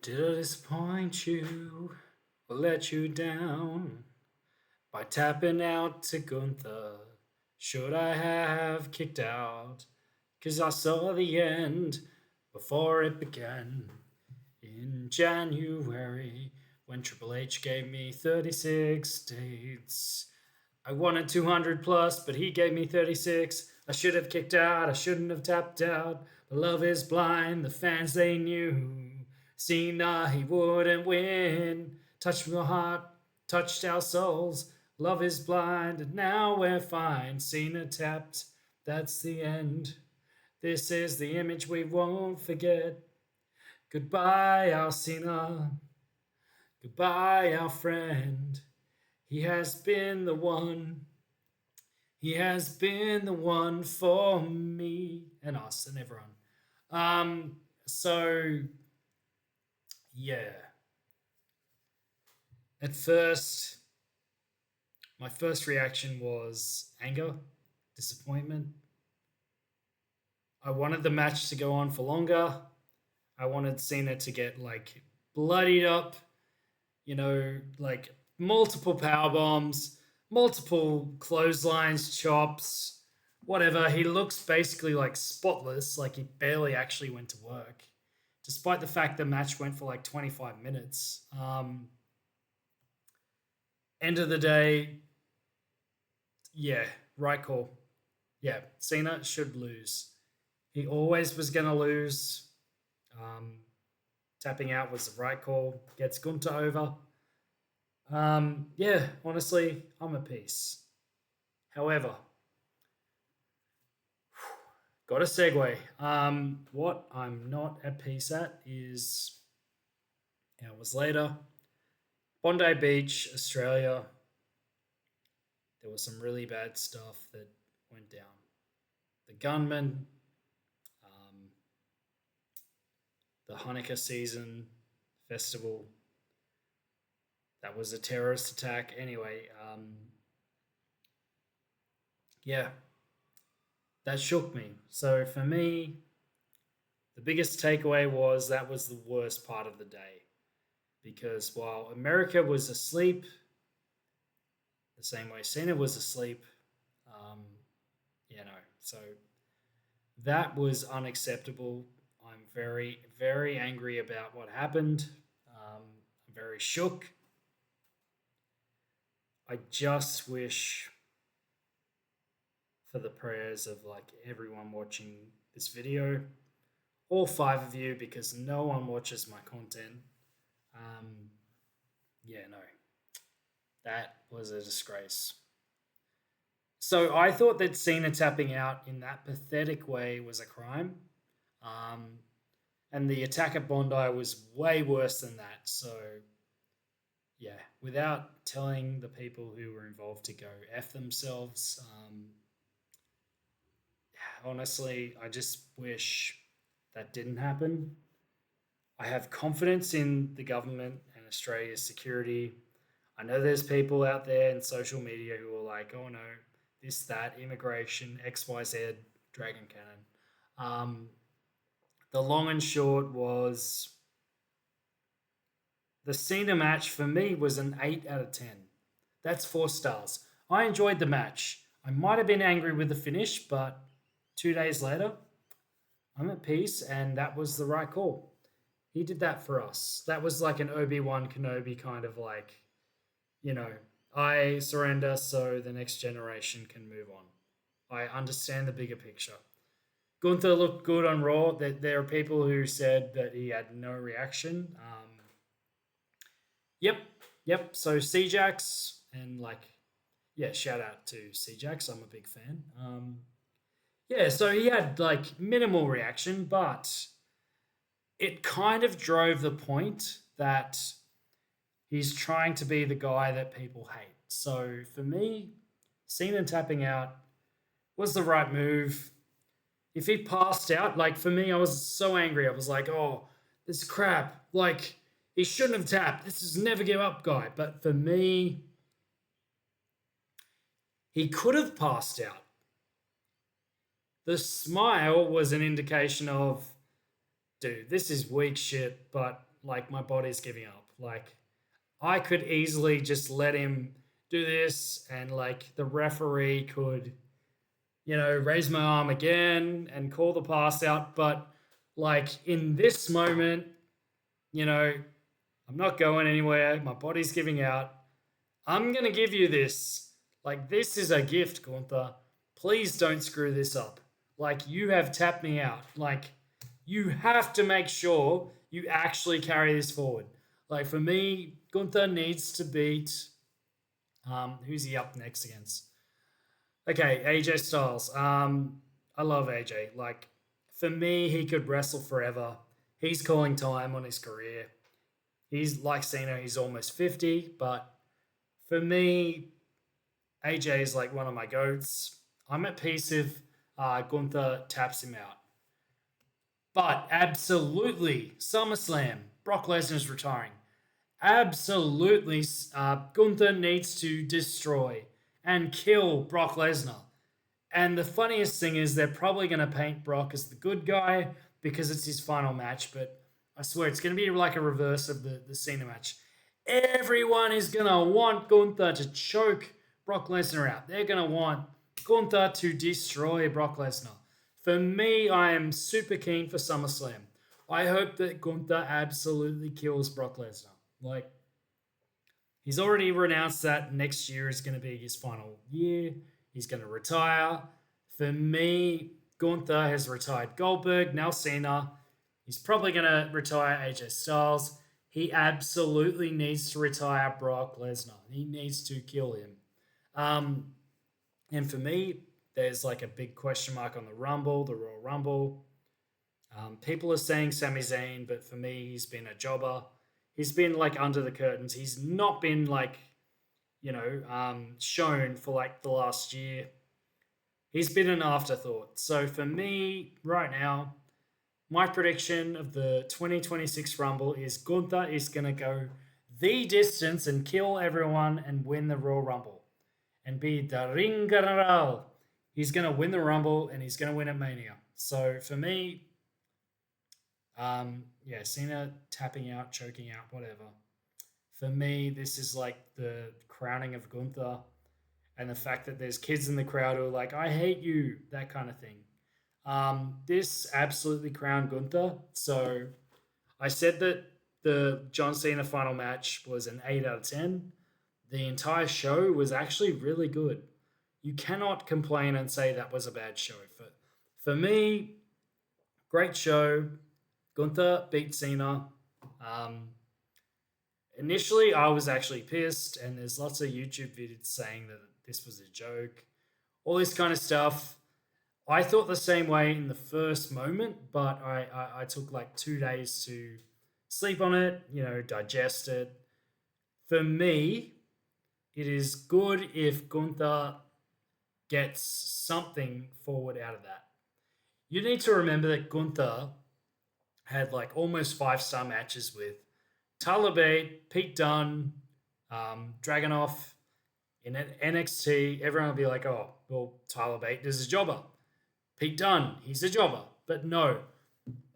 Did I disappoint you or let you down by tapping out to Gunther? Should I have kicked out? 'Cause I saw the end before it began in January when Triple H gave me 36 dates. I wanted 200 plus, but he gave me 36. I should have kicked out, I shouldn't have tapped out. But love is blind, the fans they knew. Cena, he wouldn't win. Touched my heart, touched our souls. Love is blind, and now we're fine. Cena tapped, that's the end. This is the image we won't forget. Goodbye, our Cena. Goodbye, our friend. He has been the one. He has been the one for me and us and everyone. So yeah. At first, my first reaction was anger, disappointment. I wanted the match to go on for longer. I wanted Cena to get like bloodied up, like multiple power bombs, multiple clotheslines, chops, whatever. He looks basically like spotless, like he barely actually went to work, despite the fact the match went for like 25 minutes. End of the day, yeah, right call. Yeah, Cena should lose. He always was going to lose. Um, Tapping out was the right call. Gets Gunter over. Yeah, honestly, I'm at peace. However, got a segue. What I'm not at peace at is hours later, Bondi Beach, Australia. There was some really bad stuff that went down. The gunman, the Hanukkah season festival. That was a terrorist attack. Anyway, yeah, that shook me. So for me, the biggest takeaway was that was the worst part of the day. Because while America was asleep, the same way Cena was asleep, um, so that was unacceptable. I'm very, very angry about what happened. I'm very shook. I just wish for the prayers of like everyone watching this video, all five of you, because no one watches my content. Yeah, no, that was a disgrace. So I thought that Cena tapping out in that pathetic way was a crime. Um, and the attack at Bondi was way worse than that. So, yeah, without telling the people who were involved to go F themselves, honestly, I just wish that didn't happen. I have confidence in the government and Australia's security. I know there's people out there in social media who are like, oh no, this, that, immigration, XYZ, Dragon Cannon. The long and short was the Cena match for me was an 8 out of 10. That's 4 stars. I enjoyed the match. I might have been angry with the finish, but 2 days later, I'm at peace, and that was the right call. He did that for us. That was like an Obi-Wan Kenobi kind of like, you know, I surrender so the next generation can move on. I understand the bigger picture. Gunther looked good on Raw. There are people who said that he had no reaction. Yep, yep. So C-Jax and like, yeah, shout out to C-Jax. I'm a big fan. Yeah, so he had like minimal reaction, but it kind of drove the point that he's trying to be the guy that people hate. So for me, Cena tapping out was the right move. If he passed out, like for me, I was so angry. I was like, oh, this crap. Like, he shouldn't have tapped. This is never give up guy. But for me, he could have passed out. The smile was an indication of, dude, this is weak shit, but like my body's giving up. Like I could easily just let him do this, and like the referee could, raise my arm again and call the pass out. But like in this moment, you know, I'm not going anywhere. My body's giving out. I'm going to give you this. Like, this is a gift, Gunther. Please don't screw this up. Like, you have tapped me out. Like, you have to make sure you actually carry this forward. Like, for me, Gunther needs to beat. Who's he up next against? Okay, AJ Styles. I love AJ. Like, for me, he could wrestle forever. He's calling time on his career. He's like Cena, he's almost 50, but for me, AJ is like one of my goats. I'm at peace if Gunther taps him out. But absolutely, SummerSlam, Brock Lesnar's retiring. Absolutely, Gunther needs to destroy and kill Brock Lesnar. And the funniest thing is they're probably going to paint Brock as the good guy because it's his final match, but I swear it's going to be like a reverse of the Cena match. Everyone is going to want Gunther to choke Brock Lesnar out. They're going to want Gunther to destroy Brock Lesnar. For me, I am super keen for SummerSlam. I hope that Gunther absolutely kills Brock Lesnar. Like, he's already announced that next year is going to be his final year. He's going to retire. For me, Gunther has retired Goldberg, now Cena. He's probably going to retire AJ Styles. He absolutely needs to retire Brock Lesnar. He needs to kill him. And for me, there's like a big question mark on the Royal Rumble. People are saying Sami Zayn, but for me, he's been a jobber. He's been like under the curtains. He's not been like, shown for like the last year. He's been an afterthought. So for me, right now, my prediction of the 2026 Rumble is Gunther is going to go the distance and kill everyone and win the Royal Rumble and be the Ring General. He's going to win the Rumble and he's going to win at Mania. So for me, Cena tapping out, choking out, whatever. For me, this is like the crowning of Gunther and the fact that there's kids in the crowd who are like, I hate you, that kind of thing. This absolutely crowned Gunther. So I said that the John Cena final match was an 8 out of 10. The entire show was actually really good. You cannot complain and say that was a bad show. For me, great show. Gunther beat Cena. Initially, I was actually pissed, and there's lots of YouTube videos saying that this was a joke, all this kind of stuff. I thought the same way in the first moment, but I took like 2 days to sleep on it, digest it. For me, it is good if Gunther gets something forward out of that. You need to remember that Gunther had like almost 5-star matches with Tyler Bate, Pete Dunne, Dragunov in NXT. Everyone will be like, oh, well, Tyler Bate is a jobber. Pete Dunne, he's a jobber. But no.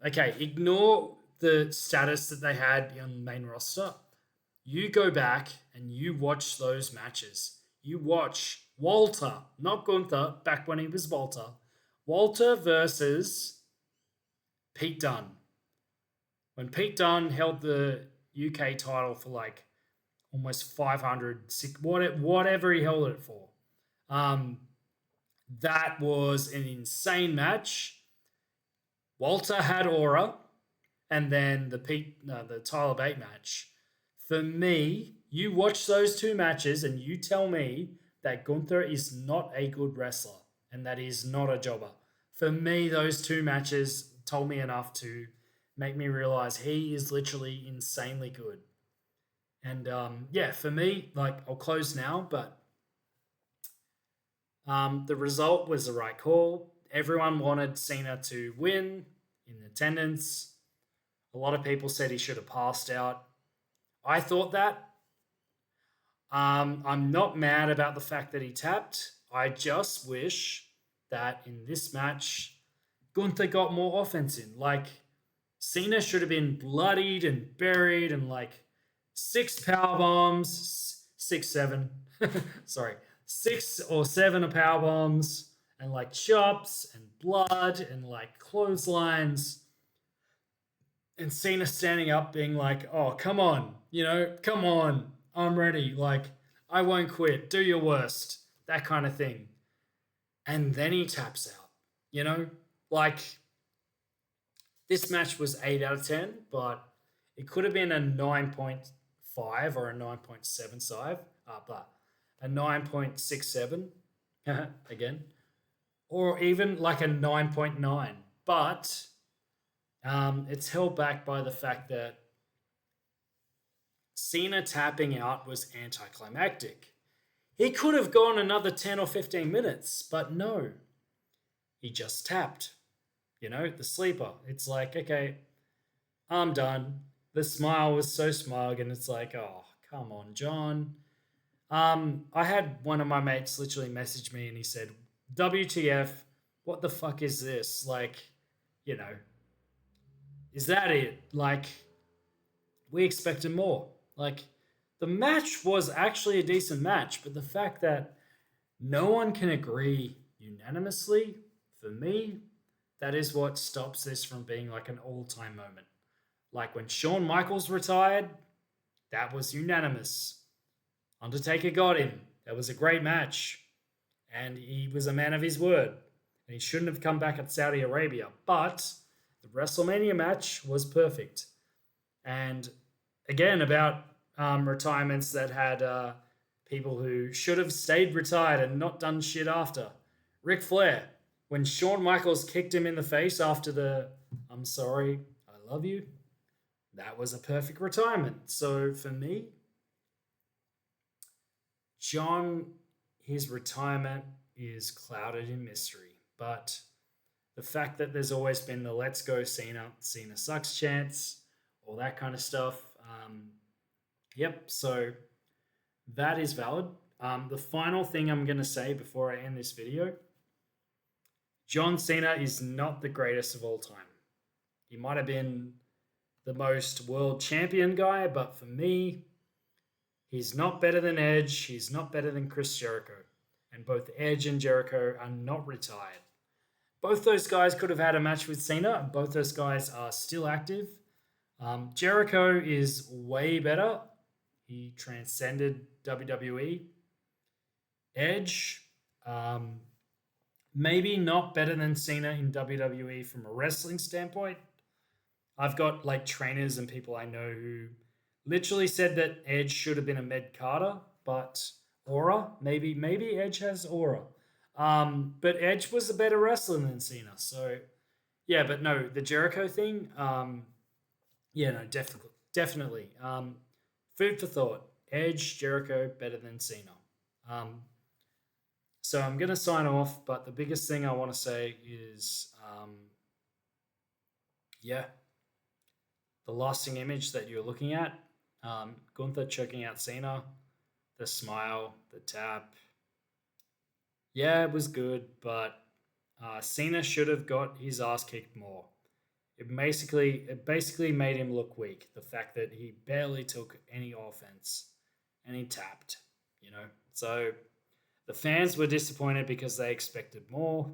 Okay, ignore the status that they had on the main roster. You go back and you watch those matches. You watch Walter, not Gunther, back when he was Walter. Walter versus Pete Dunne. When Pete Dunne held the UK title for like almost 500, whatever he held it for. That was an insane match. Walter had aura, and then the Tyler Bate match. For me, you watch those two matches and you tell me that Gunther is not a good wrestler and that he's not a jobber. For me, those two matches told me enough to make me realize he is literally insanely good. And for me, like I'll close now, but the result was the right call. Everyone wanted Cena to win in attendance. A lot of people said he should have passed out. I thought that. I'm not mad about the fact that he tapped. I just wish that in this match, Gunther got more offense in. Like, Cena should have been bloodied and buried and like six power bombs, six, seven, sorry, 6 or 7 power bombs and like chops and blood and like clotheslines. And Cena standing up being like, oh, come on, come on, I'm ready. Like, I won't quit. Do your worst. That kind of thing. And then he taps out, you know? Like, this match was 8 out of 10, but it could have been a 9.5 or a 9.75, but a 9.67 again, or even like a 9.9. But it's held back by the fact that Cena tapping out was anticlimactic. He could have gone another 10 or 15 minutes, but no, he just tapped. The sleeper. It's like, okay, I'm done. The smile was so smug, and it's like, oh, come on, John. I had one of my mates literally message me and he said, WTF, what the fuck is this? Like, you know, is that it? Like, we expected more. Like, the match was actually a decent match, but the fact that no one can agree unanimously, for me, that is what stops this from being like an all time moment. Like when Shawn Michaels retired, that was unanimous. Undertaker got him. That was a great match. And he was a man of his word. And he shouldn't have come back at Saudi Arabia. But the WrestleMania match was perfect. And again, about retirements that had people who should have stayed retired and not done shit after. Ric Flair, when Shawn Michaels kicked him in the face after the I'm sorry, I love you, that was a perfect retirement. So for me, John, his retirement is clouded in mystery. But the fact that there's always been the let's go Cena, Cena sucks chance, all that kind of stuff. Yep, so that is valid. The final thing I'm going to say before I end this video, John Cena is not the greatest of all time. He might have been the most world champion guy, but for me, he's not better than Edge. He's not better than Chris Jericho. And both Edge and Jericho are not retired. Both those guys could have had a match with Cena. Both those guys are still active. Jericho is way better. He transcended WWE. Edge, maybe not better than Cena in WWE from a wrestling standpoint. I've got like trainers and people I know who literally said that Edge should have been a Med Carter, but aura, maybe Edge has aura. But Edge was a better wrestler than Cena. So yeah, but no, the Jericho thing, yeah, no, definitely. Food for thought. Edge, Jericho, better than Cena. So I'm going to sign off, but the biggest thing I want to say is, yeah, the lasting image that you're looking at, Gunther choking out Cena, the smile, the tap. Yeah, it was good, but Cena should have got his ass kicked more. It basically made him look weak. The fact that he barely took any offense and he tapped, So the fans were disappointed because they expected more.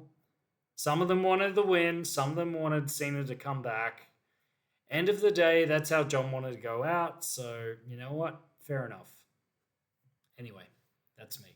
Some of them wanted the win. Some of them wanted Cena to come back. End of the day, that's how John wanted to go out. So, you know what? Fair enough. Anyway, that's me.